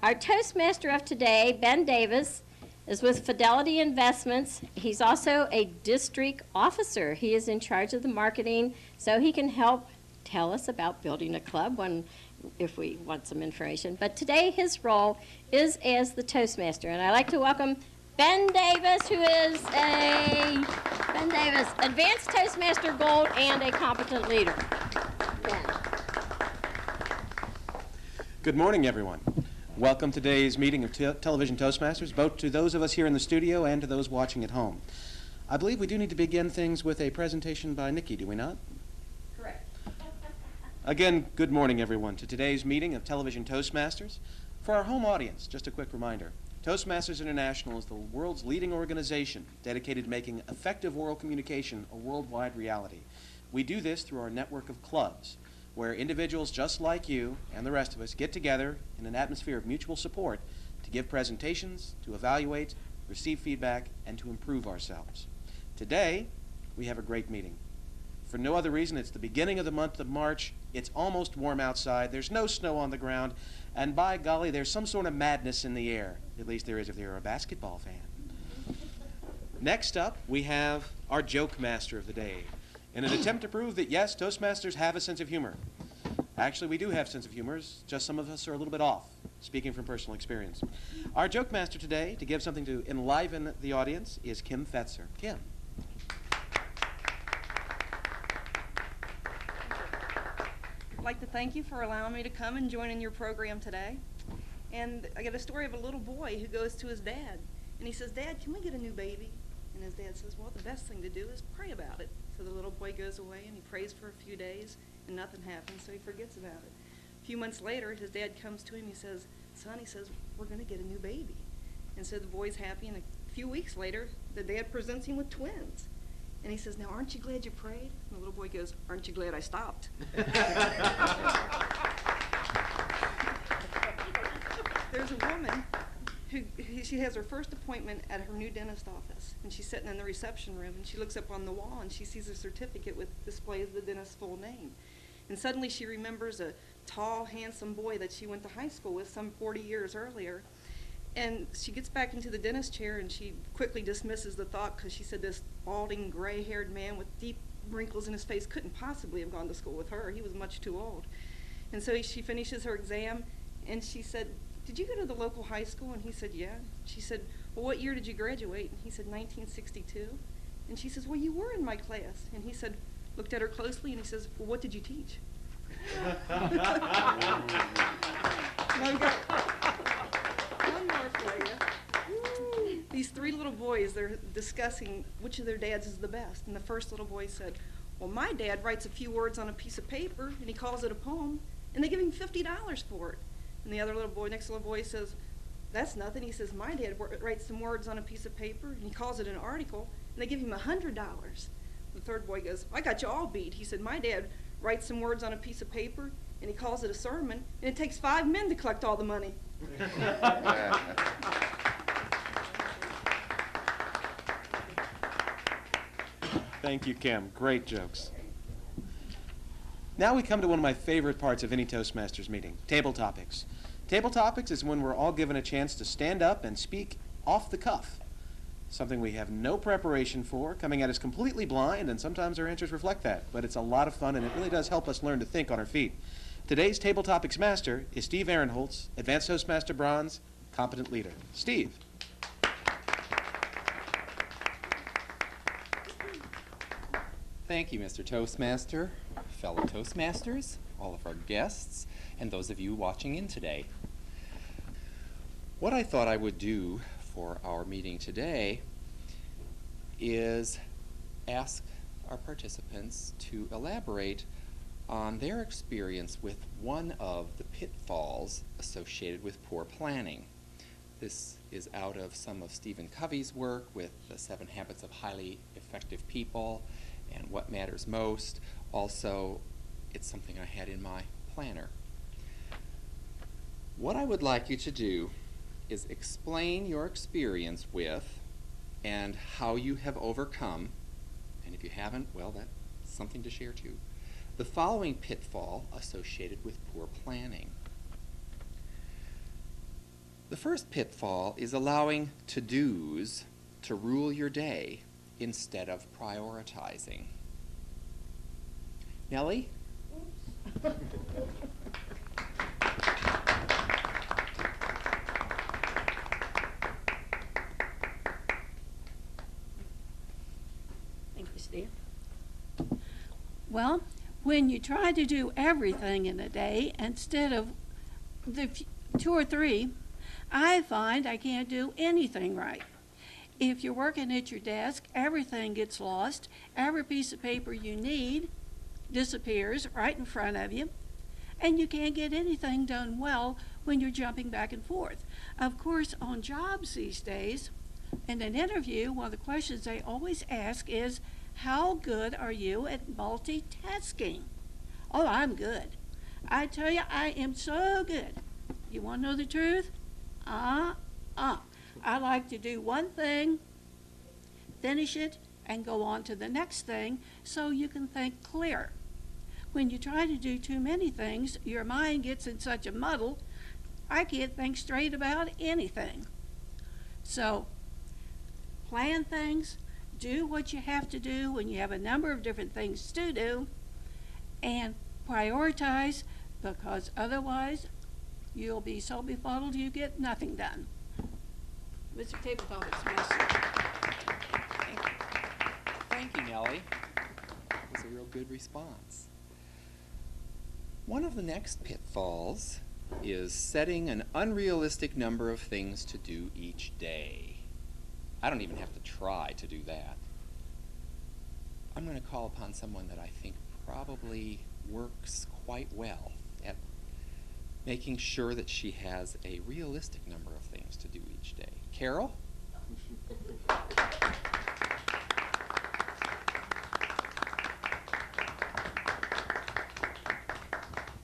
Our Toastmaster of today, Ben Davis, is with Fidelity Investments. He's also a district officer. He is in charge of the marketing, so he can help tell us about building a club if we want some information. But today his role is as the Toastmaster, and I'd like to welcome Ben Davis, who is Advanced Toastmaster Gold and a competent leader. Ben. Good morning, everyone. Welcome to today's meeting of Television Toastmasters, both to those of us here in the studio and to those watching at home. I believe we do need to begin things with a presentation by Nikki, do we not? Correct. Again, good morning, everyone, to today's meeting of Television Toastmasters. For our home audience, just a quick reminder, Toastmasters International is the world's leading organization dedicated to making effective oral communication a worldwide reality. We do this through our network of clubs, where individuals just like you and the rest of us get together in an atmosphere of mutual support to give presentations, to evaluate, receive feedback, and to improve ourselves. Today, we have a great meeting. For no other reason, it's the beginning of the month of March. It's almost warm outside. There's no snow on the ground. And by golly, there's some sort of madness in the air. At least there is if you're a basketball fan. Next up, we have our joke master of the day, in an attempt to prove that, yes, Toastmasters have a sense of humor. Actually, we do have a sense of humor, just some of us are a little bit off, speaking from personal experience. Our joke master today, to give something to enliven the audience, is Kim Fetzer. Kim. I'd like to thank you for allowing me to come and join in your program today. And I got a story of a little boy who goes to his dad, and he says, "Dad, can we get a new baby?" And his dad says, "Well, the best thing to do is pray about it." So the little boy goes away and he prays for a few days and nothing happens, so he forgets about it. A few months later, his dad comes to him, he says, "Son," he says, "we're going to get a new baby." And so the boy's happy, and a few weeks later, the dad presents him with twins. And he says, "Now, aren't you glad you prayed?" And the little boy goes, "Aren't you glad I stopped?" There's a woman she has her first appointment at her new dentist office, and she's sitting in the reception room, and she looks up on the wall, and she sees a certificate with displays the dentist's full name. And suddenly she remembers a tall, handsome boy that she went to high school with some 40 years earlier. And she gets back into the dentist chair, and she quickly dismisses the thought, because she said this balding, gray-haired man with deep wrinkles in his face couldn't possibly have gone to school with her. He was much too old. And so she finishes her exam, and she said, "Did you go to the local high school?" And he said, "Yeah." She said, "Well, what year did you graduate?" And he said, 1962. And she says, "Well, you were in my class." And he said, looked at her closely, and he says, "Well, what did you teach?" Now we got one more for you. These three little boys, they're discussing which of their dads is the best. And the first little boy said, "Well, my dad writes a few words on a piece of paper, and he calls it a poem, and they give him $50 for it." And the other little boy, next little boy, says, "That's nothing." He says, "My dad writes some words on a piece of paper, and he calls it an article, and they give him $100. The third boy goes, "I got you all beat." He said, "My dad writes some words on a piece of paper, and he calls it a sermon, and it takes 5 men to collect all the money." Thank you, Kim. Great jokes. Now we come to one of my favorite parts of any Toastmasters meeting, Table Topics. Table Topics is when we're all given a chance to stand up and speak off the cuff, something we have no preparation for, coming at us completely blind, and sometimes our answers reflect that. But it's a lot of fun, and it really does help us learn to think on our feet. Today's Table Topics master is Steve Ahrenholz, Advanced Toastmaster Bronze, competent leader. Steve. Thank you, Mr. Toastmaster, fellow Toastmasters, all of our guests, and those of you watching in today. What I thought I would do for our meeting today is ask our participants to elaborate on their experience with one of the pitfalls associated with poor planning. This is out of some of Stephen Covey's work with the 7 Habits of Highly Effective People and What Matters Most. Also, it's something I had in my planner. What I would like you to do is explain your experience with and how you have overcome, and if you haven't, well, that's something to share too, the following pitfall associated with poor planning. The first pitfall is allowing to-dos to rule your day instead of prioritizing. Nellie? Thank you, Steve. Well, when you try to do everything in a day instead of the two or three, I find I can't do anything right. If you're working at your desk, everything gets lost. Every piece of paper you need disappears right in front of you, and you can't get anything done well when you're jumping back and forth. Of course, on jobs these days, in an interview, one of the questions they always ask is, how good are you at multitasking? Oh, I'm good. I tell you, I am so good. You want to know the truth? I like to do one thing, finish it, and go on to the next thing so you can think clear. When you try to do too many things, your mind gets in such a muddle, I can't think straight about anything. So, plan things, do what you have to do when you have a number of different things to do, and prioritize, because otherwise you'll be so befuddled you get nothing done. Mr. Tabletopics Master. Thank you, Nellie. That was a real good response. One of the next pitfalls is setting an unrealistic number of things to do each day. I don't even have to try to do that. I'm going to call upon someone that I think probably works quite well at making sure that she has a realistic number of things to do each day. Carol?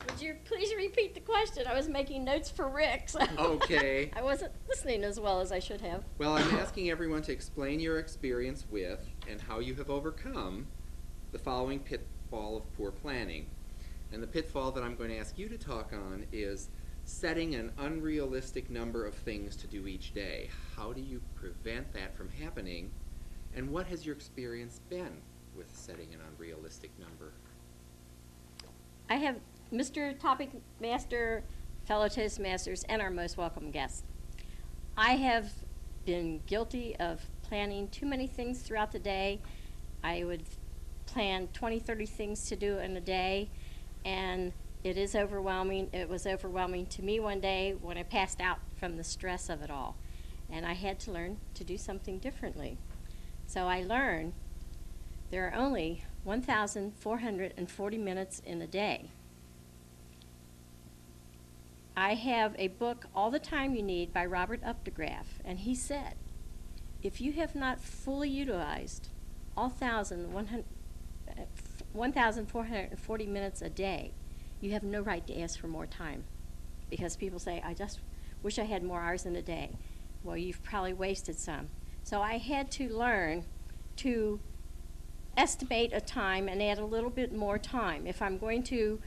Would you please repeat the question? I was making notes for Rick, so Okay. I wasn't listening as well as I should have. Well, I'm asking everyone to explain your experience with and how you have overcome the following pitfall of poor planning. And the pitfall that I'm going to ask you to talk on is setting an unrealistic number of things to do each day. How do you prevent that from happening? And what has your experience been with setting an unrealistic number? I have Mr. Topic Master, fellow Toastmasters, and our most welcome guest. I have been guilty of planning too many things throughout the day. I would plan 20, 30 things to do in a day, and it is overwhelming. It was overwhelming to me one day when I passed out from the stress of it all, and I had to learn to do something differently. So I learned there are only 1,440 minutes in a day. I have a book, All the Time You Need, by Robert Updegraff, and he said, if you have not fully utilized all 1,440 minutes a day, you have no right to ask for more time. Because people say, I just wish I had more hours in a day. Well, you've probably wasted some. So I had to learn to estimate a time and add a little bit more time. If I'm going to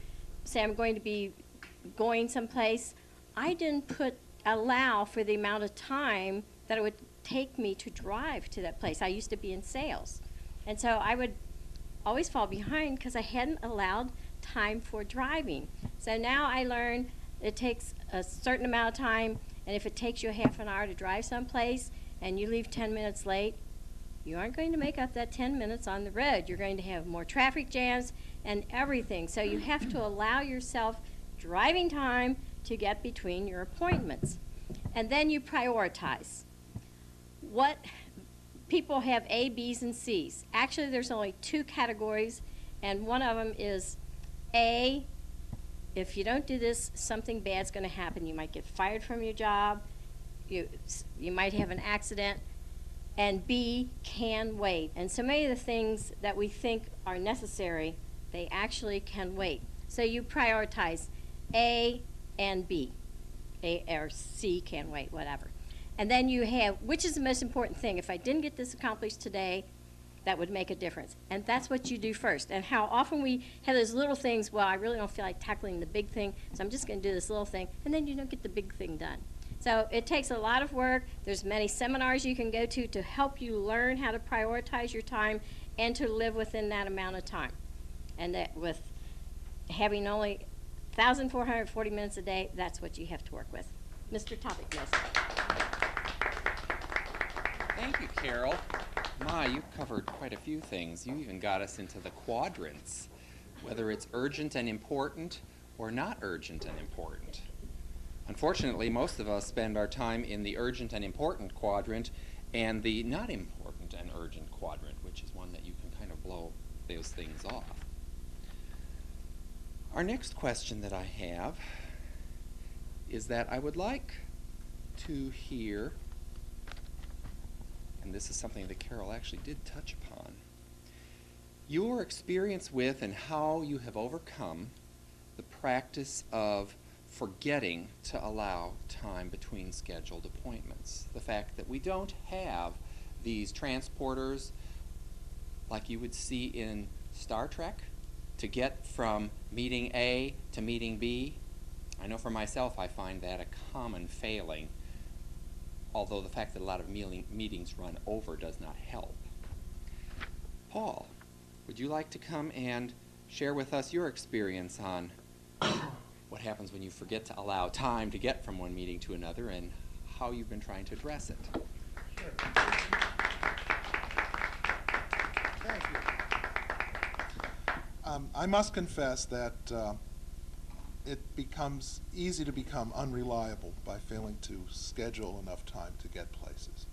say I'm going to be going someplace, I didn't allow for the amount of time that it would take me to drive to that place. I used to be in sales. And so I would always fall behind because I hadn't allowed time for driving. So now I learn it takes a certain amount of time, and if it takes you a half an hour to drive someplace and you leave 10 minutes late, you aren't going to make up that 10 minutes on the road. You're going to have more traffic jams and everything. So you have to allow yourself driving time to get between your appointments. And then you prioritize. What people have A, B's, and C's. Actually, there's only two categories, and one of them is A, if you don't do this, something bad's going to happen. You might get fired from your job. You might have an accident. And B, can wait. And so many of the things that we think are necessary, they actually can wait. So you prioritize A and B. A or C can wait, whatever. And then you have, which is the most important thing? If I didn't get this accomplished today, that would make a difference. And that's what you do first. And how often we have those little things, well, I really don't feel like tackling the big thing, so I'm just going to do this little thing, and then you don't get the big thing done. So it takes a lot of work. There's many seminars you can go to help you learn how to prioritize your time and to live within that amount of time. And that with having only 1,440 minutes a day, that's what you have to work with. Mr. Topic List. Thank you, Carol. My, you covered quite a few things. You even got us into the quadrants, whether it's urgent and important or not urgent and important. Unfortunately, most of us spend our time in the urgent and important quadrant and the not important and urgent quadrant, which is one that you can kind of blow those things off. Our next question that I have is that I would like to hear, and this is something that Carol actually did touch upon, your experience with and how you have overcome the practice of forgetting to allow time between scheduled appointments. The fact that we don't have these transporters like you would see in Star Trek to get from meeting A to meeting B. I know for myself I find that a common failing, although the fact that a lot of meetings run over does not help. Paul, would you like to come and share with us your experience on what happens when you forget to allow time to get from one meeting to another and how you've been trying to address it? Sure. Thank you. I must confess that it becomes easy to become unreliable by failing to schedule enough time to get places.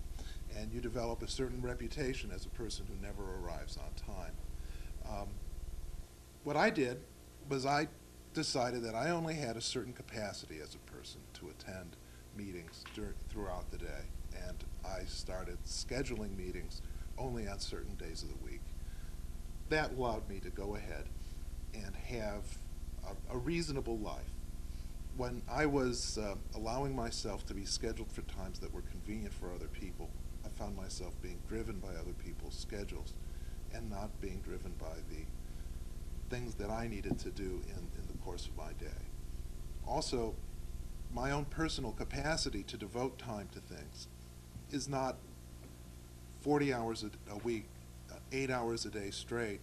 And you develop a certain reputation as a person who never arrives on time. What I did was I decided that I only had a certain capacity as a person to attend meetings throughout the day, and I started scheduling meetings only on certain days of the week. That allowed me to go ahead and have a reasonable life. When I was allowing myself to be scheduled for times that were convenient for other people, I found myself being driven by other people's schedules and not being driven by the things that I needed to do in the course of my day. Also, my own personal capacity to devote time to things is not 40 hours a week, 8 hours a day straight.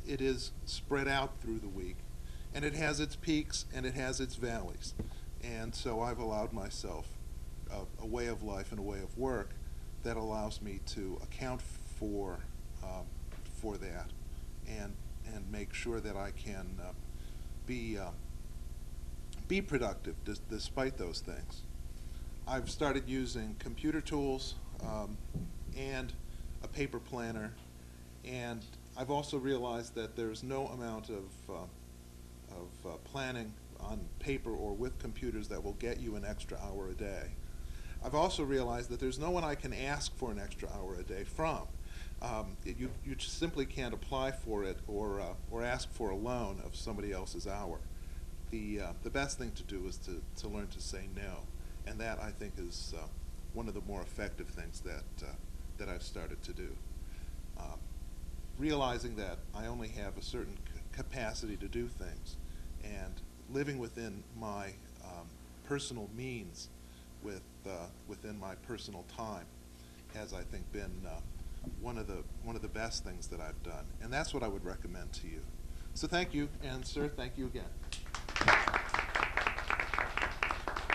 It is spread out through the week, and it has its peaks and it has its valleys. And so I've allowed myself a way of life and a way of work that allows me to account for that and make sure that I can be productive despite those things. I've started using computer tools and a paper planner, and I've also realized that there's no amount of planning on paper or with computers that will get you an extra hour a day. I've also realized that there's no one I can ask for an extra hour a day from. You just simply can't apply for it or ask for a loan of somebody else's hour. The best thing to do is to learn to say no, and that I think is one of the more effective things that I've started to do. Realizing that I only have a certain capacity to do things, and living within my personal means within my personal time has, I think, been one of the best things that I've done, and that's what I would recommend to you. So thank you, and sir, thank you again.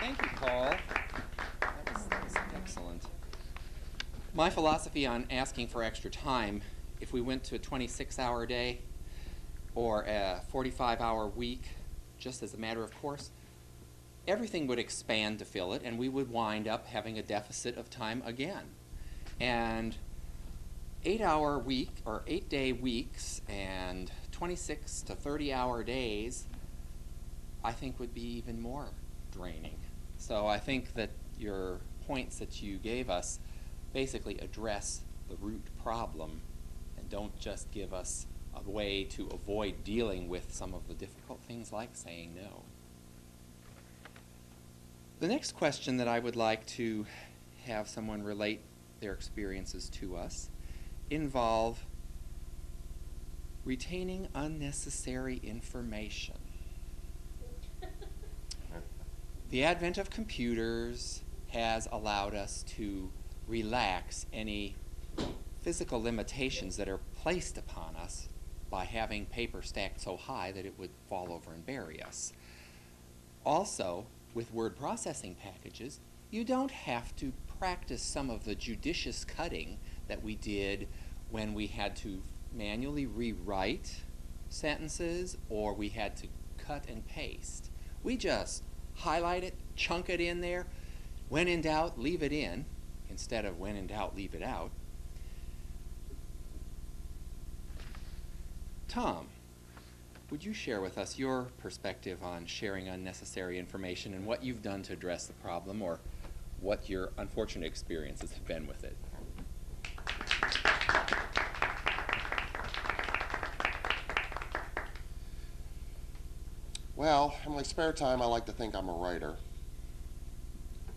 Thank you, Paul. That was excellent. My philosophy on asking for extra time, if we went to a 26-hour day or a 45-hour week, just as a matter of course, everything would expand to fill it, and we would wind up having a deficit of time again. And 8-hour week or 8-day weeks and 26 to 30-hour days, I think would be even more draining. So I think that your points that you gave us basically address the root problem and don't just give us a way to avoid dealing with some of the difficult things like saying no. The next question that I would like to have someone relate their experiences to us involve retaining unnecessary information. The advent of computers has allowed us to relax any physical limitations that are placed upon us by having paper stacked so high that it would fall over and bury us. Also, with word processing packages, you don't have to practice some of the judicious cutting that we did when we had to manually rewrite sentences or we had to cut and paste. We just highlight it, chunk it in there. When in doubt, leave it in, instead of when in doubt, leave it out. Tom, would you share with us your perspective on sharing unnecessary information and what you've done to address the problem, or what your unfortunate experiences have been with it? Well, in my spare time, I like to think I'm a writer.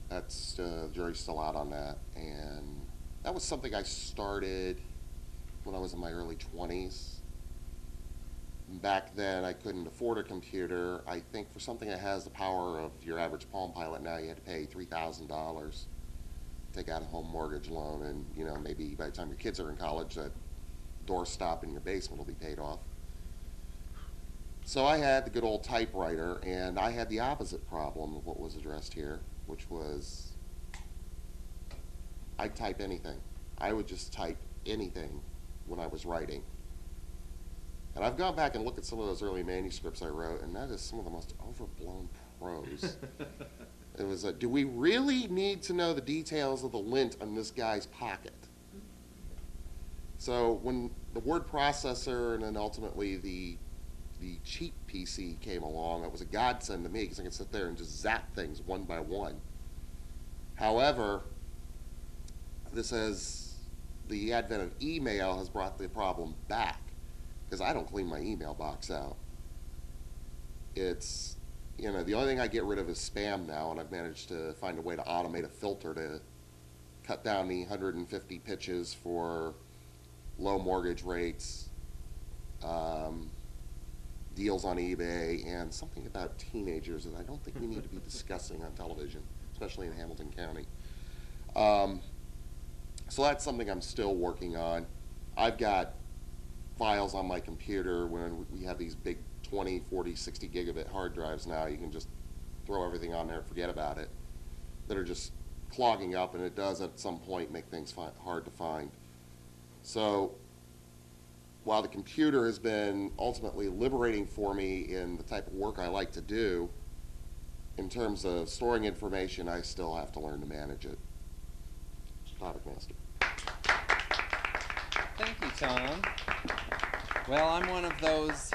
That's, the jury's still out on that. And that was something I started when I was in my early 20s. Back then, I couldn't afford a computer. I think for something that has the power of your average Palm Pilot now, you had to pay $3,000 to take out a home mortgage loan. And, you know, maybe by the time your kids are in college, that doorstop in your basement will be paid off. So I had the good old typewriter, and I had the opposite problem of what was addressed here, which was I'd type anything. I would just type anything when I was writing. And I've gone back and looked at some of those early manuscripts I wrote, and that is some of the most overblown prose. It was, do we really need to know the details of the lint on this guy's pocket? So when the word processor and then ultimately the cheap PC came along, it was a godsend to me because I could sit there and just zap things one by one. However, the advent of email has brought the problem back because I don't clean my email box out. It's, you know, the only thing I get rid of is spam now, and I've managed to find a way to automate a filter to cut down the 150 pitches for low mortgage rates, deals on eBay, and something about teenagers that I don't think we need to be discussing on television, especially in Hamilton County. So that's something I'm still working on. I've got files on my computer when we have these big 20, 40, 60 gigabit hard drives now. You can just throw everything on there and forget about it, that are just clogging up, and it does at some point make things hard to find. So while the computer has been ultimately liberating for me in the type of work I like to do, in terms of storing information, I still have to learn to manage it. Topic Master. Thank you, Tom. Well, I'm one of those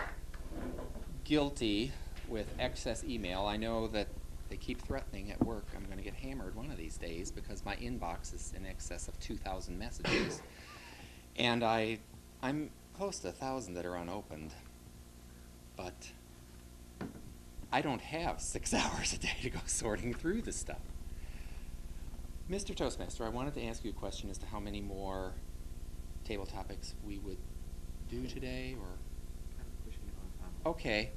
guilty with excess email. I know that they keep threatening at work I'm going to get hammered one of these days because my inbox is in excess of 2,000 messages. And I'm close to 1,000 that are unopened. But I don't have 6 hours a day to go sorting through this stuff. Mr. Toastmaster, I wanted to ask you a question as to how many more table topics we would do today, or? Okay.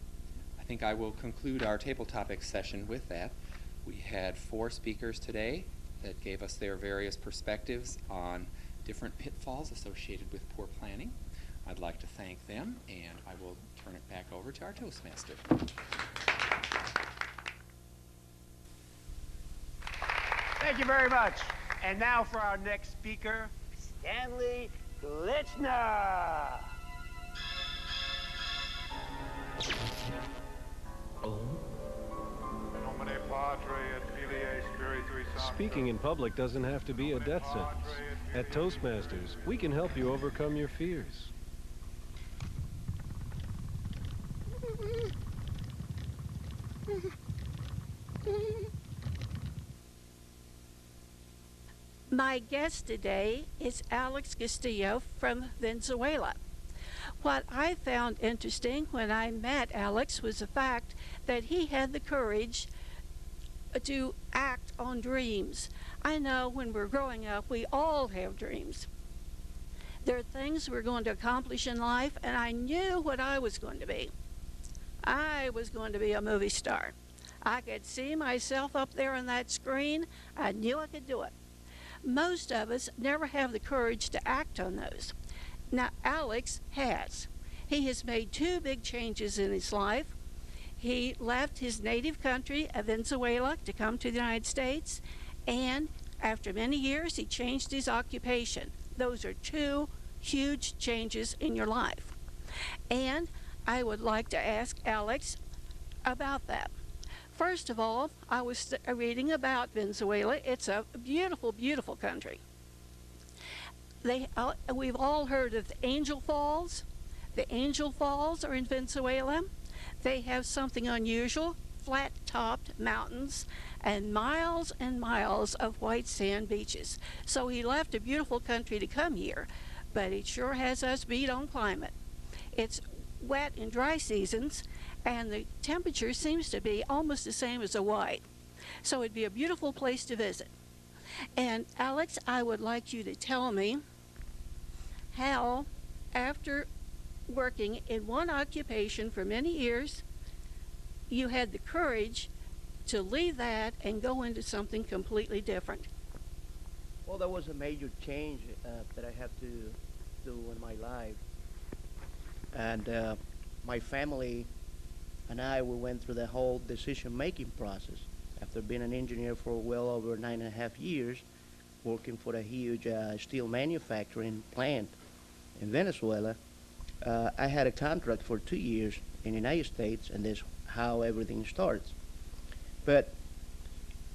I think I will conclude our table topics session with that. We had 4 speakers today that gave us their various perspectives on different pitfalls associated with poor planning. I'd like to thank them, and I will turn it back over to our Toastmaster. Thank you very much. And now for our next speaker, Stanley Glitchner. Speaking in public doesn't have to be a death sentence. At Toastmasters, we can help you overcome your fears. My guest today is Alex Castillo from Venezuela. What I found interesting when I met Alex was the fact that he had the courage to act on dreams. I know when we're growing up, we all have dreams. There are things we're going to accomplish in life, and I knew what I was going to be. I was going to be a movie star. I could see myself up there on that screen. I knew I could do it. Most of us never have the courage to act on those. Now, Alex has. He has made 2 big changes in his life. He left his native country of Venezuela to come to the United States, and after many years, he changed his occupation. Those are 2 huge changes in your life. And I would like to ask Alex about that. First of all, I was reading about Venezuela. It's a beautiful, beautiful country. We've all heard of the Angel Falls. The Angel Falls are in Venezuela. They have something unusual, flat-topped mountains and miles of white sand beaches. So he left a beautiful country to come here, but it sure has us beat on climate. It's wet and dry seasons, and the temperature seems to be almost the same as Hawaii. So it'd be a beautiful place to visit. And Alex, I would like you to tell me how, after working in one occupation for many years, you had the courage to leave that and go into something completely different. Well, that was a major change that I had to do in my life. And my family and I, we went through the whole decision-making process. After being an engineer for well over 9.5 years, working for a huge steel manufacturing plant in Venezuela, I had a contract for 2 years in the United States, and that's how everything starts. But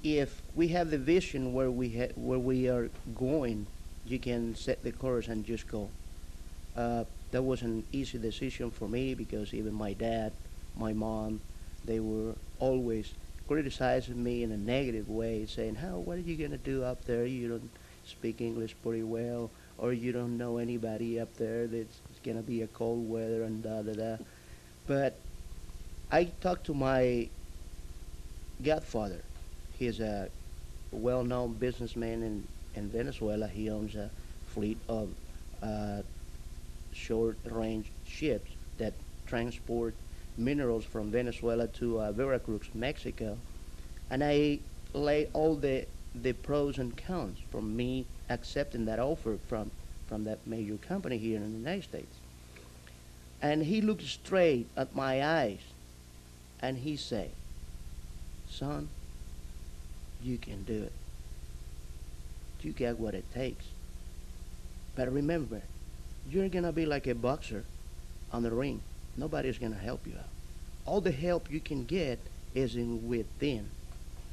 if we have the vision where we are going, you can set the course and just go. That was an easy decision for me because even my dad, my mom, they were always criticizing me in a negative way, saying, what are you going to do up there? You don't speak English pretty well, or you don't know anybody up there. It's going to be a cold weather and da-da-da. But I talked to my godfather. He's a well-known businessman in Venezuela. He owns a fleet of short-range ships that transport minerals from Venezuela to Veracruz, Mexico. And I lay all the pros and cons from me accepting that offer from that major company here in the United States. And he looked straight at my eyes and he said, son, you can do it. You got what it takes. But remember, you're going to be like a boxer on the ring. Nobody's going to help you out. All the help you can get is within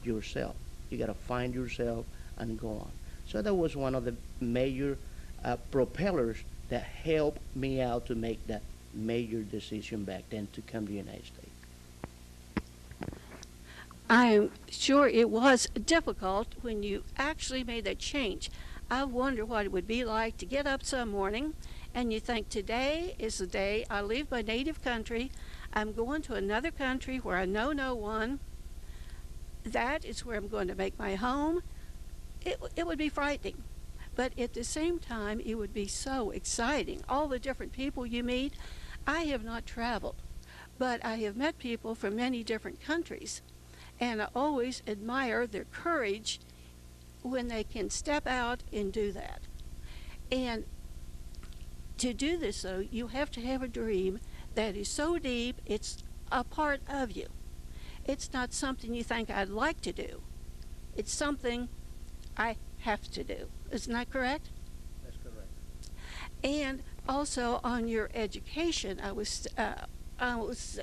yourself. You got to find yourself and go on. So that was one of the major propellers that helped me out to make that major decision back then to come to the United States. I'm sure it was difficult when you actually made that change. I wonder what it would be like to get up some morning and you think, today is the day I leave my native country. I'm going to another country where I know no one. That is where I'm going to make my home. It would be frightening. But at the same time, it would be so exciting. All the different people you meet. I have not traveled, but I have met people from many different countries. And I always admire their courage when they can step out and do that. And to do this, though, you have to have a dream that is so deep, it's a part of you. It's not something you think I'd like to do. It's something I have to do. Isn't that correct? That's correct. And also on your education, I was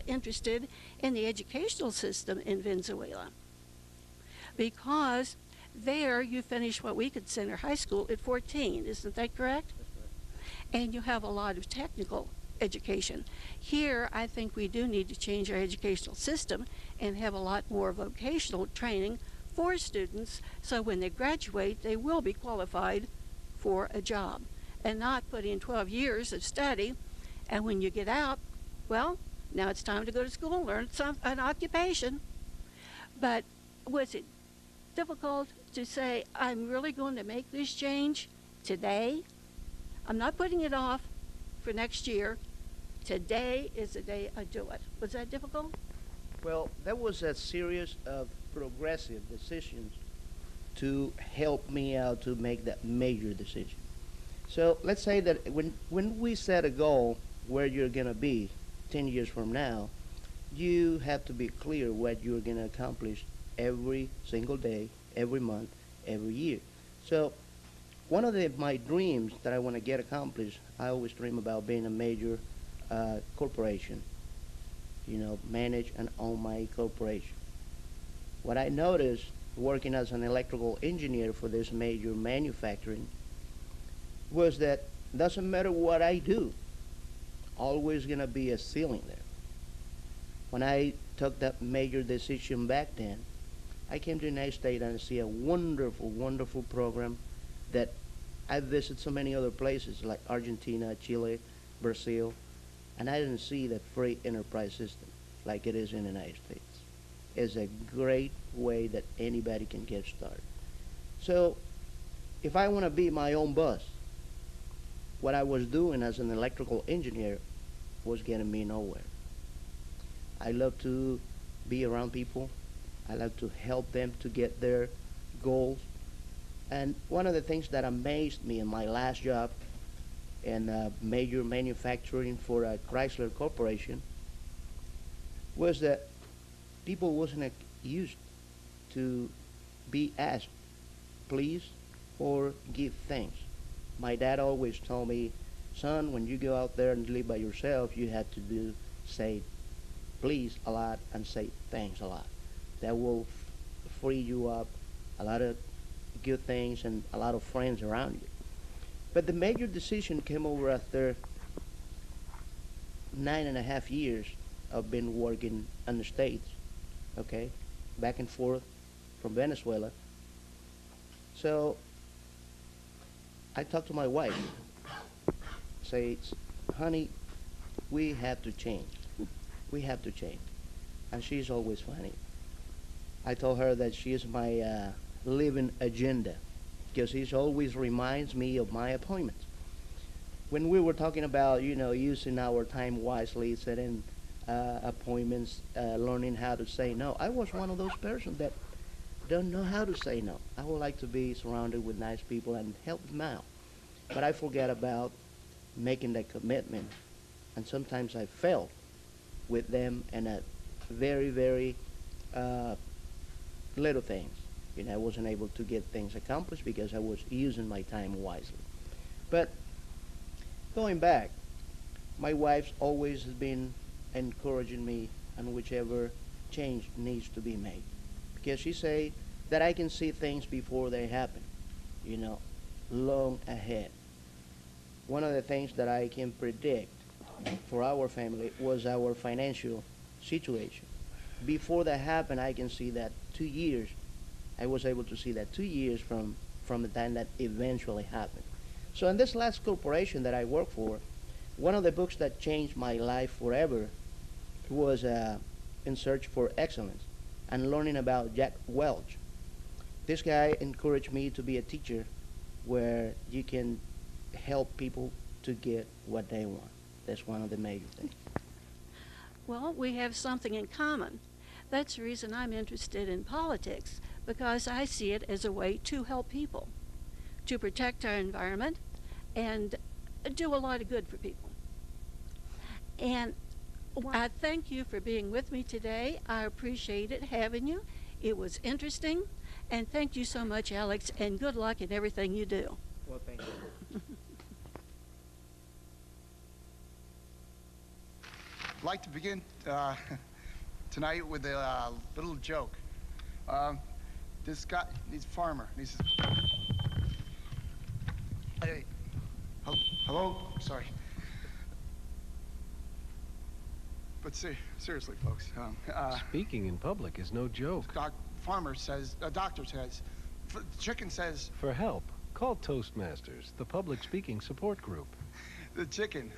interested in the educational system in Venezuela, because there you finish what we consider high school at 14. Isn't that correct? That's correct. And you have a lot of technical education. Here, I think we do need to change our educational system and have a lot more vocational training for students, so when they graduate, they will be qualified for a job and not put in 12 years of study, and when you get out, well, now it's time to go to school and learn an occupation. But was it difficult to say, I'm really going to make this change today? I'm not putting it off for next year. Today is the day I do it. Was that difficult? Well, that was a series of progressive decisions to help me out to make that major decision. So let's say that when we set a goal where you're going to be 10 years from now, you have to be clear what you're going to accomplish every single day, every month, every year. So one of my dreams that I want to get accomplished, I always dream about being a major corporation, manage and own my corporation. What I noticed working as an electrical engineer for this major manufacturing was that doesn't matter what I do, always going to be a ceiling there. When I took that major decision back then, I came to the United States and see a wonderful, wonderful program that I visited so many other places like Argentina, Chile, Brazil, and I didn't see that free enterprise system like it is in the United States. It's a great way that anybody can get started. So if I want to be my own boss, what I was doing as an electrical engineer was getting me nowhere. I love to be around people. I love to help them to get their goals. And one of the things that amazed me in my last job in major manufacturing for a Chrysler Corporation was that people wasn't used to be asked please or give thanks. My dad always told me, son, when you go out there and live by yourself, you have to say please a lot and say thanks a lot. That will free you up a lot of good things and a lot of friends around you. But the major decision came over after 9.5 years of been working in the States, okay, back and forth from Venezuela. So I talked to my wife, say, honey, we have to change. We have to change. And she's always funny. I told her that she is my living agenda because she always reminds me of my appointments. When we were talking about, using our time wisely, setting appointments, learning how to say no, I was one of those persons that don't know how to say no. I would like to be surrounded with nice people and help them out. But I forget about making that commitment. And sometimes I failed with them and at very, very little things. I wasn't able to get things accomplished because I was using my time wisely. But going back, my wife's always has been encouraging me on whichever change needs to be made. Because she say that I can see things before they happen, long ahead. One of the things that I can predict for our family was our financial situation. Before that happened, I can see that 2 years. I was able to see that 2 years from the time that eventually happened. So in this last corporation that I work for, one of the books that changed my life forever was In Search for Excellence and learning about Jack Welch. This guy encouraged me to be a teacher where you can help people to get what they want. That's one of the major things. Well, we have something in common. That's the reason I'm interested in politics, because I see it as a way to help people, to protect our environment, and do a lot of good for people. And I thank you for being with me today. I appreciate it having you. It was interesting. And thank you so much, Alex, and good luck in everything you do. Well, thank you. I'd like to begin tonight with a little joke. This guy, he's a farmer. And he says, hey, hello? Sorry. But seriously, folks. Speaking in public is no joke. Doctor says, chicken says... For help, call Toastmasters, the public speaking support group. The chicken.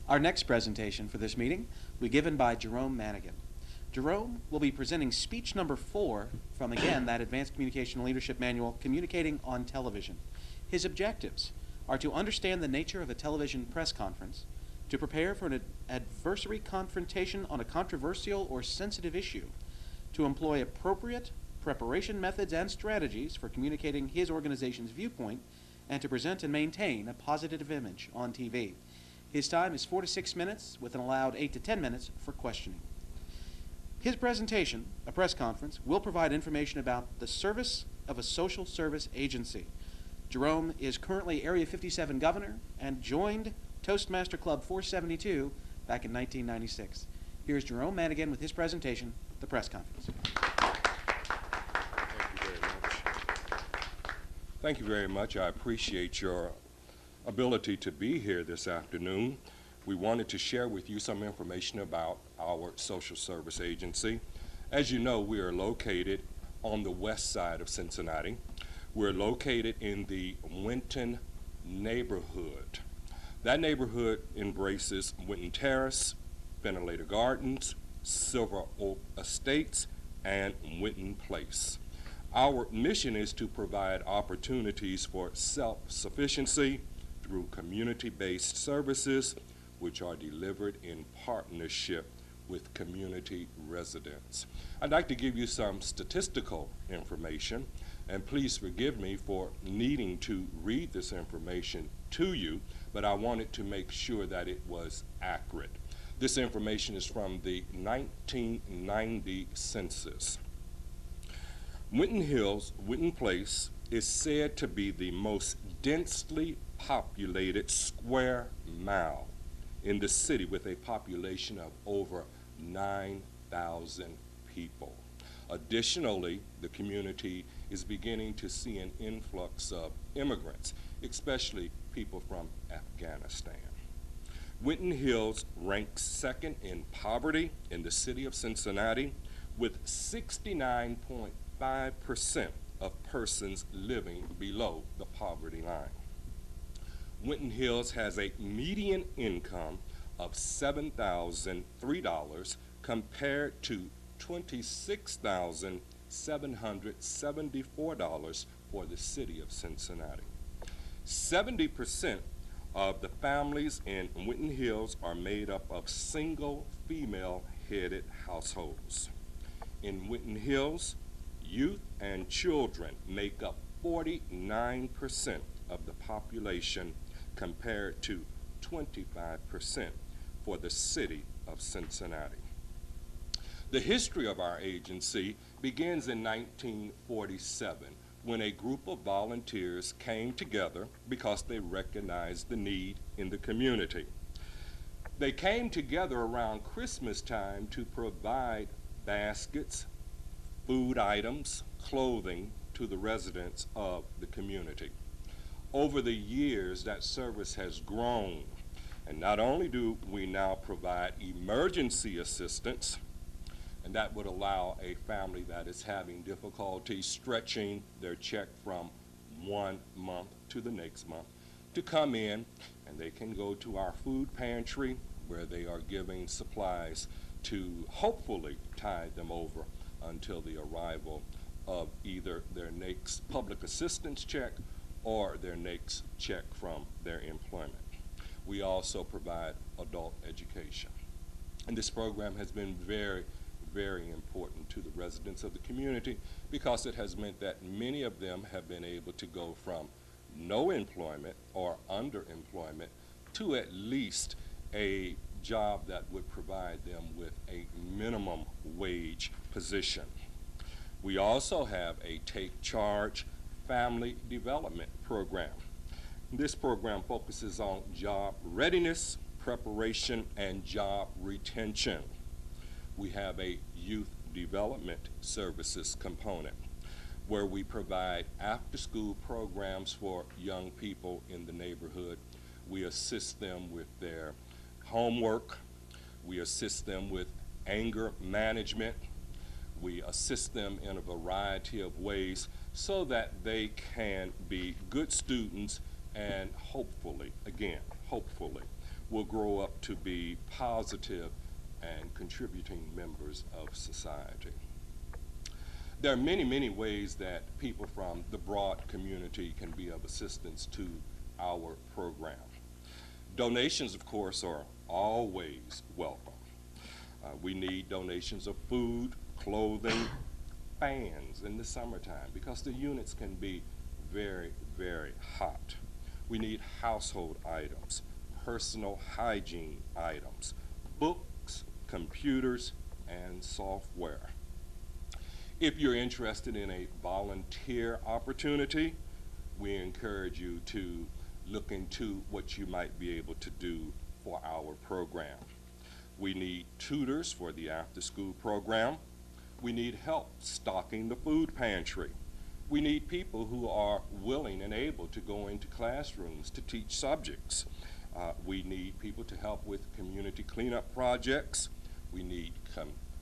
Our next presentation for this meeting will be given by Jerome Manigan. Jerome will be presenting speech number 4 from, again, that Advanced Communication and Leadership Manual, Communicating on Television. His objectives are to understand the nature of a television press conference, to prepare for an adversary confrontation on a controversial or sensitive issue, to employ appropriate preparation methods and strategies for communicating his organization's viewpoint, and to present and maintain a positive image on TV. His time is 4 to 6 minutes, with an allowed 8 to 10 minutes for questioning. His presentation, a press conference, will provide information about the service of a social service agency. Jerome is currently Area 57 governor and joined Toastmaster Club 472 back in 1996. Here's Jerome Manigan with his presentation, the press conference. Thank you very much. I appreciate your ability to be here this afternoon. We wanted to share with you some information about our social service agency. As you know, we are located on the west side of Cincinnati. We're located in the Winton neighborhood. That neighborhood embraces Winton Terrace, Ventilator Gardens, Silver Oak Estates, and Winton Place. Our mission is to provide opportunities for self-sufficiency through community-based services which are delivered in partnership with community residents. I'd like to give you some statistical information, and please forgive me for needing to read this information to you, but I wanted to make sure that it was accurate. This information is from the 1990 census. Winton Hills, Winton Place, is said to be the most densely populated square mile in the city, with a population of over 9,000 people. Additionally, the community is beginning to see an influx of immigrants, especially people from Afghanistan. Winton Hills ranks second in poverty in the city of Cincinnati, with 69.5% of persons living below the poverty line. Winton Hills has a median income of $7,003 compared to $26,774 for the city of Cincinnati. 70% of the families in Winton Hills are made up of single female-headed households. In Winton Hills, youth and children make up 49% of the population compared to 25% for the city of Cincinnati. The history of our agency begins in 1947 when a group of volunteers came together because they recognized the need in the community. They came together around Christmas time to provide baskets, food items, clothing to the residents of the community. Over the years, that service has grown, and not only do we now provide emergency assistance, and that would allow a family that is having difficulty stretching their check from one month to the next month to come in, and they can go to our food pantry where they are giving supplies to hopefully tide them over until the arrival of either their next public assistance check or their next check from their employment. We also provide adult education. And this program has been very, very important to the residents of the community because it has meant that many of them have been able to go from no employment or underemployment to at least a job that would provide them with a minimum wage position. We also have a Take Charge Family Development Program. This program focuses on job readiness, preparation, and job retention. We have a youth development services component where we provide after-school programs for young people in the neighborhood. We assist them with their homework. We assist them with anger management. We assist them in a variety of ways so that they can be good students and hopefully, again, hopefully, will grow up to be positive and contributing members of society. There are many, many ways that people from the broad community can be of assistance to our program. Donations, of course, are always welcome. We need donations of food, clothing, fans in the summertime because the units can be very, very hot. We need household items, personal hygiene items, books, computers, and software. If you're interested in a volunteer opportunity, we encourage you to look into what you might be able to do for our program. We need tutors for the after-school program. We need help stocking the food pantry. We need people who are willing and able to go into classrooms to teach subjects. We need people to help with community cleanup projects. We need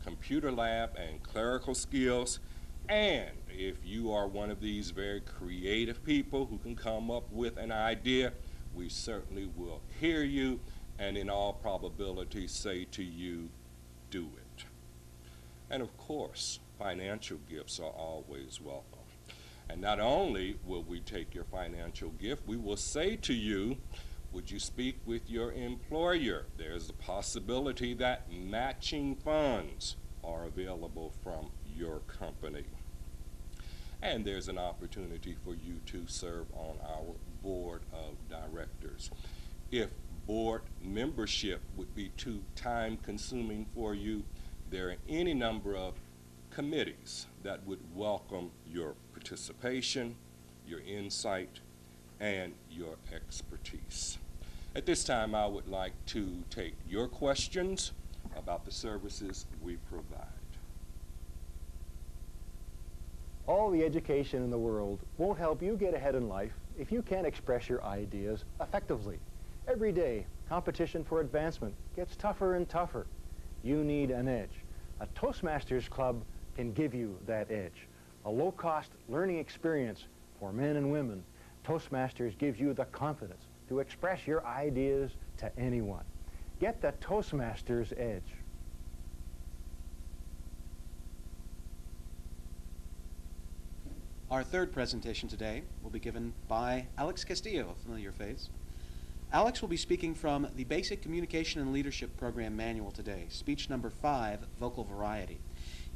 computer lab and clerical skills. And if you are one of these very creative people who can come up with an idea, we certainly will hear you and in all probability say to you, do it. And of course, financial gifts are always welcome. And not only will we take your financial gift, we will say to you, would you speak with your employer? There's a possibility that matching funds are available from your company. And there's an opportunity for you to serve on our board of directors. If board membership would be too time-consuming for you, there are any number of committees that would welcome your participation, your insight, and your expertise. At this time, I would like to take your questions about the services we provide. All the education in the world won't help you get ahead in life if you can't express your ideas effectively. Every day, competition for advancement gets tougher and tougher. You need an edge. A Toastmasters club can give you that edge. A low-cost learning experience for men and women. Toastmasters gives you the confidence to express your ideas to anyone. Get the Toastmasters edge. Our third presentation today will be given by Alex Castillo, a familiar face. Alex will be speaking from the Basic Communication and Leadership Program Manual today, speech number 5, Vocal Variety.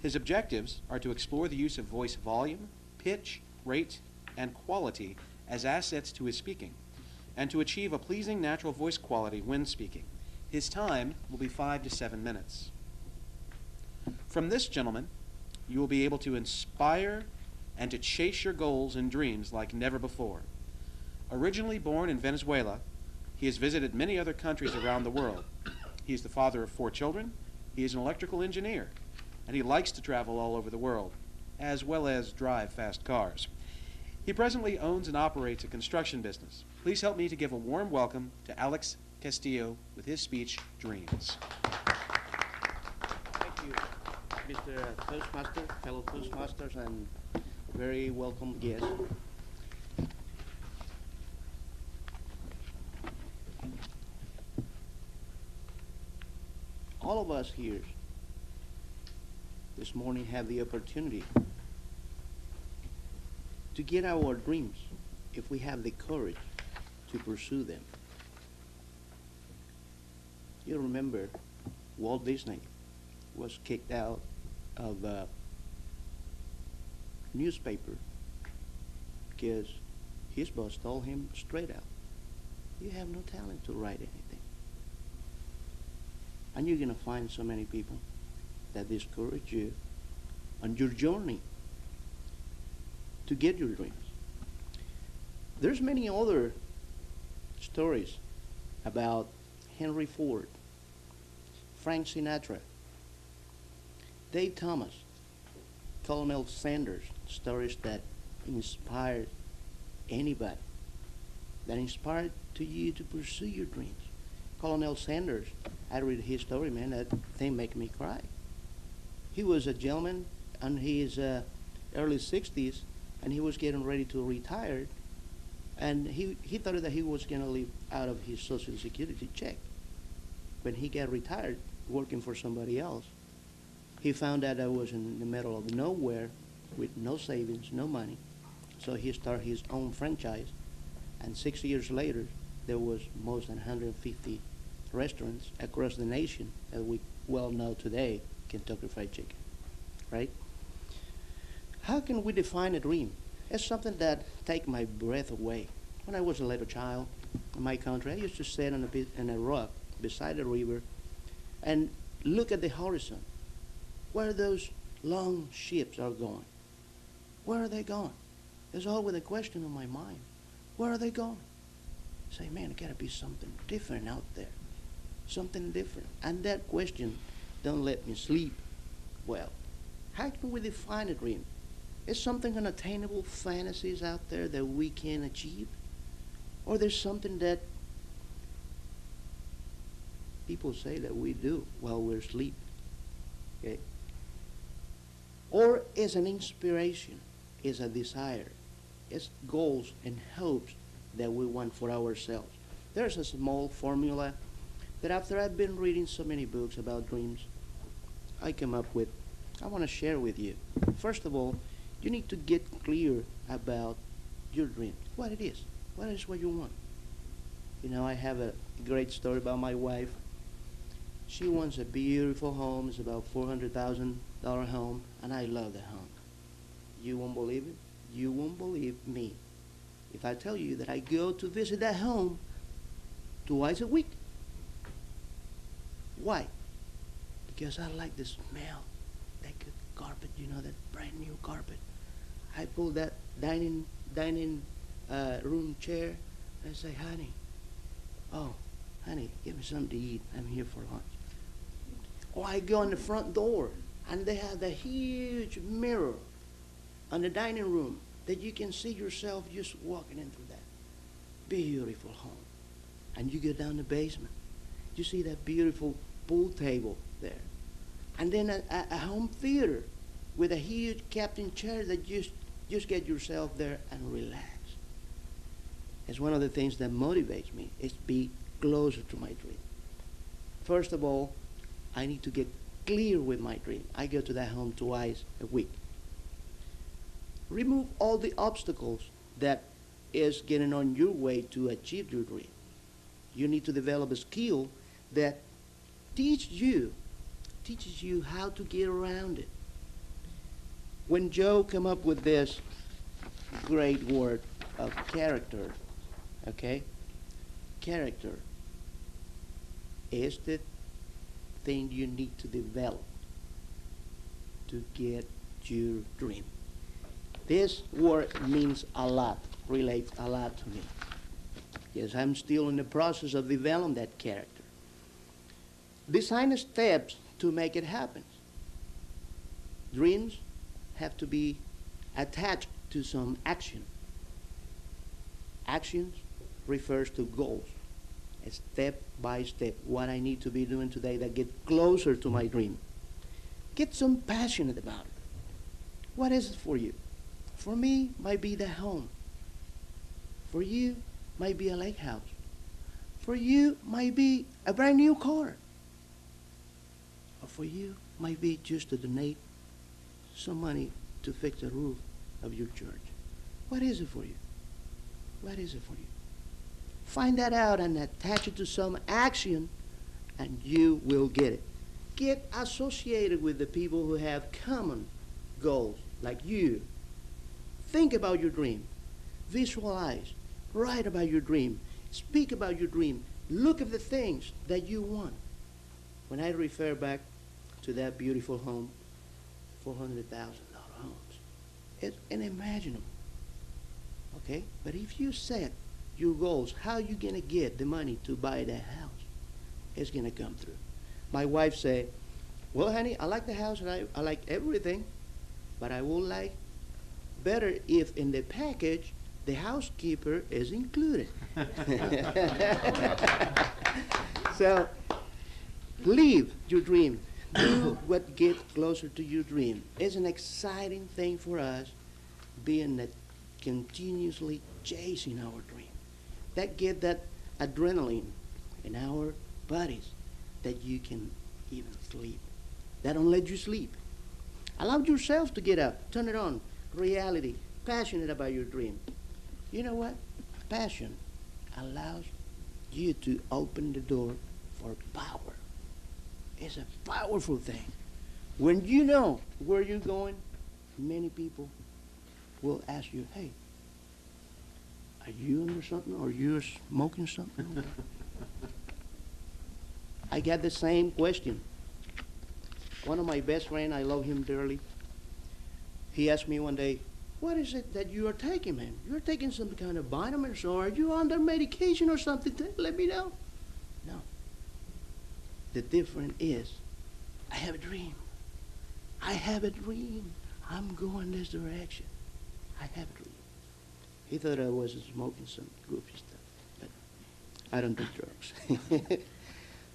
His objectives are to explore the use of voice volume, pitch, rate, and quality as assets to his speaking, and to achieve a pleasing natural voice quality when speaking. His time will be 5 to 7 minutes. From this gentleman, you will be able to inspire and to chase your goals and dreams like never before. Originally born in Venezuela, he has visited many other countries around the world. He is the father of 4 children, he is an electrical engineer, and he likes to travel all over the world, as well as drive fast cars. He presently owns and operates a construction business. Please help me to give a warm welcome to Alex Castillo with his speech, Dreams. Thank you, Mr. Toastmaster, fellow Toastmasters, and very welcome guests. All of us here this morning have the opportunity to get our dreams if we have the courage to pursue them. You remember Walt Disney was kicked out of a newspaper because his boss told him straight out, you have no talent to write anything. And you're going to find so many people that discourage you on your journey to get your dreams. There's many other stories about Henry Ford, Frank Sinatra, Dave Thomas, Colonel Sanders, stories that inspired anybody, that inspired to you to pursue your dreams. Colonel Sanders, I read his story, man, that thing make me cry. He was a gentleman in his early 60s, and he was getting ready to retire, and he thought that he was going to live out of his Social Security check. When he got retired, working for somebody else, he found out that was in the middle of nowhere with no savings, no money, so he started his own franchise, And 6 years later, there was more than 150 restaurants across the nation that we well know today, Kentucky Fried Chicken, right? How can we define a dream? It's something that takes my breath away. When I was a little child in my country, I used to sit on a rock beside the river and look at the horizon. Where those long ships are going? Where are they going? There's always a question on my mind. Where are they going? Say, man, it gotta be something different out there. Something different. And that question don't let me sleep. Well, how can we define a dream? Is something unattainable fantasies out there that we can achieve? Or there's something that people say that we do while we're asleep? Okay? Or is an inspiration, is a desire, is goals and hopes that we want for ourselves. There's a small formula that after I've been reading so many books about dreams, I came up with, I want to share with you. First of all, you need to get clear about your dream, what it is. What is what you want? You know, I have a great story about my wife. She wants a beautiful home. It's about $400,000 home, and I love the home. You won't believe it? You won't believe me if I tell you that I go to visit that home twice a week. Why? Because I like the smell, that good carpet, you know, that brand new carpet. I pull that dining room chair, and I say, honey, give me something to eat. I'm here for lunch. Or I go in the front door, and they have the huge mirror on the dining room that you can see yourself just walking into that beautiful home. And you go down the basement. You see that beautiful pool table there. And then a home theater with a huge captain chair that just get yourself there and relax. It's one of the things that motivates me, is be closer to my dream. First of all, I need to get clear with my dream. I go to that home twice a week. Remove all the obstacles that is getting on your way to achieve your dream. You need to develop a skill that teaches you how to get around it. When Joe came up with this great word of character, okay? Character is the thing you need to develop to get your dream. This word means a lot, relates a lot to me. Yes, I'm still in the process of developing that character. Design steps to make it happen. Dreams have to be attached to some action. Actions refers to goals. Step by step, what I need to be doing today that get closer to my dream. Get some passionate about it. What is it for you? For me, might be the home. For you, might be a lake house. For you, might be a brand new car. Or for you, might be just to donate some money to fix the roof of your church. What is it for you? What is it for you? Find that out and attach it to some action, and you will get it. Get associated with the people who have common goals like you. Think about your dream. Visualize. Write about your dream. Speak about your dream. Look at the things that you want. When I refer back to that beautiful home, $400,000 homes, it's unimaginable. Okay? But if you set your goals, how you going to get the money to buy that house? It's going to come through. My wife said, well, honey, I like the house and I like everything, but I would like better if in the package the housekeeper is included. So, live your dream. Do what gets closer to your dream. It's an exciting thing for us, being that continuously chasing our dream. That get that adrenaline in our bodies that you can even sleep. That don't let you sleep. Allow yourself to get up, turn it on, reality, passionate about your dream. You know what? passion allows you to open the door for power. It's a powerful thing. When you know where you're going, many people will ask you, hey, are you under something or you smoking something? I got the same question. One of my best friends, I love him dearly. He asked me one day, what is it that you are taking, man? You're taking some kind of vitamins, or are you under medication or something? Let me know. No. The difference is, I have a dream. I have a dream. I'm going this direction. I have a dream. He thought I was smoking some goofy stuff, but I don't do drugs.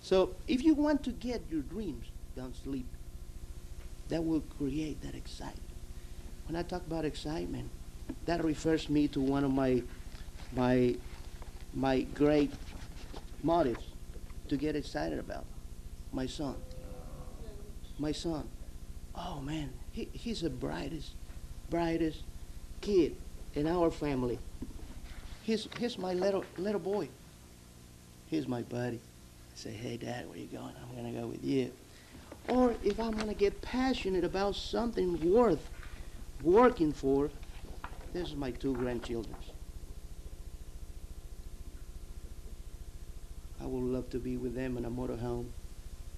So if you want to get your dreams, don't sleep. That will create that excitement. When I talk about excitement, that refers me to one of my great motives to get excited about. My son. My son. Oh man, he's the brightest kid in our family. He's my little boy. He's my buddy. I say, hey Dad, where you going? I'm gonna go with you. Or if I'm gonna get passionate about something worth working for, this is my 2 grandchildren. I would love to be with them in a motorhome,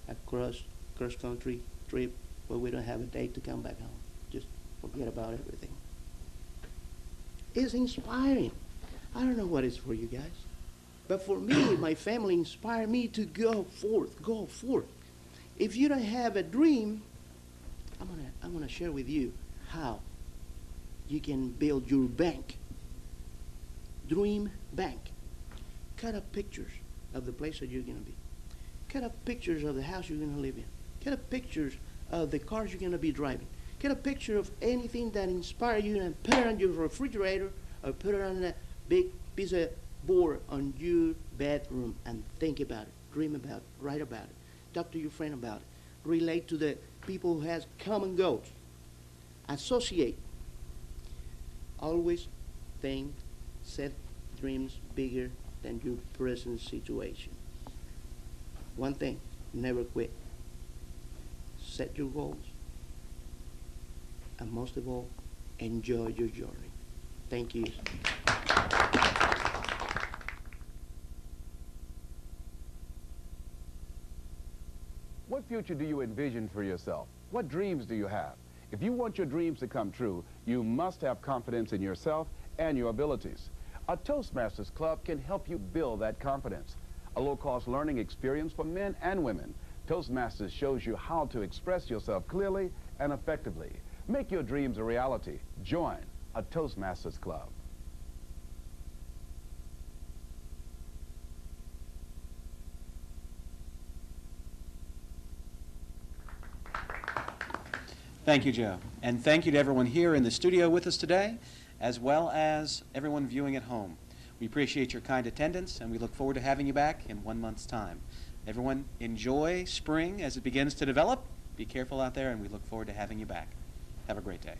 a cross-country trip where we don't have a date to come back home. Just forget about everything. It's inspiring. I don't know what it's for you guys, but for me, my family inspired me to go forth. If you don't have a dream, I'm gonna share with you how you can build your bank. Dream bank. Cut up pictures of the place that you're gonna be. Cut up pictures of the house you're gonna live in. Cut up pictures of the cars you're gonna be driving. Get a picture of anything that inspires you and put it on your refrigerator or put it on a big piece of board on your bedroom and think about it, dream about it, write about it, talk to your friend about it, relate to the people who has common goals, associate. Always think, set dreams bigger than your present situation. One thing, never quit. Set your goals. And most of all, enjoy your journey. Thank you. What future do you envision for yourself? What dreams do you have? If you want your dreams to come true, you must have confidence in yourself and your abilities. A Toastmasters Club can help you build that confidence. A low-cost learning experience for men and women. Toastmasters shows you how to express yourself clearly and effectively. Make your dreams a reality. Join a Toastmasters Club. Thank you, Joe. And thank you to everyone here in the studio with us today, as well as everyone viewing at home. We appreciate your kind attendance, and we look forward to having you back in 1 month's time. Everyone, enjoy spring as it begins to develop. Be careful out there, and we look forward to having you back. Have a great day.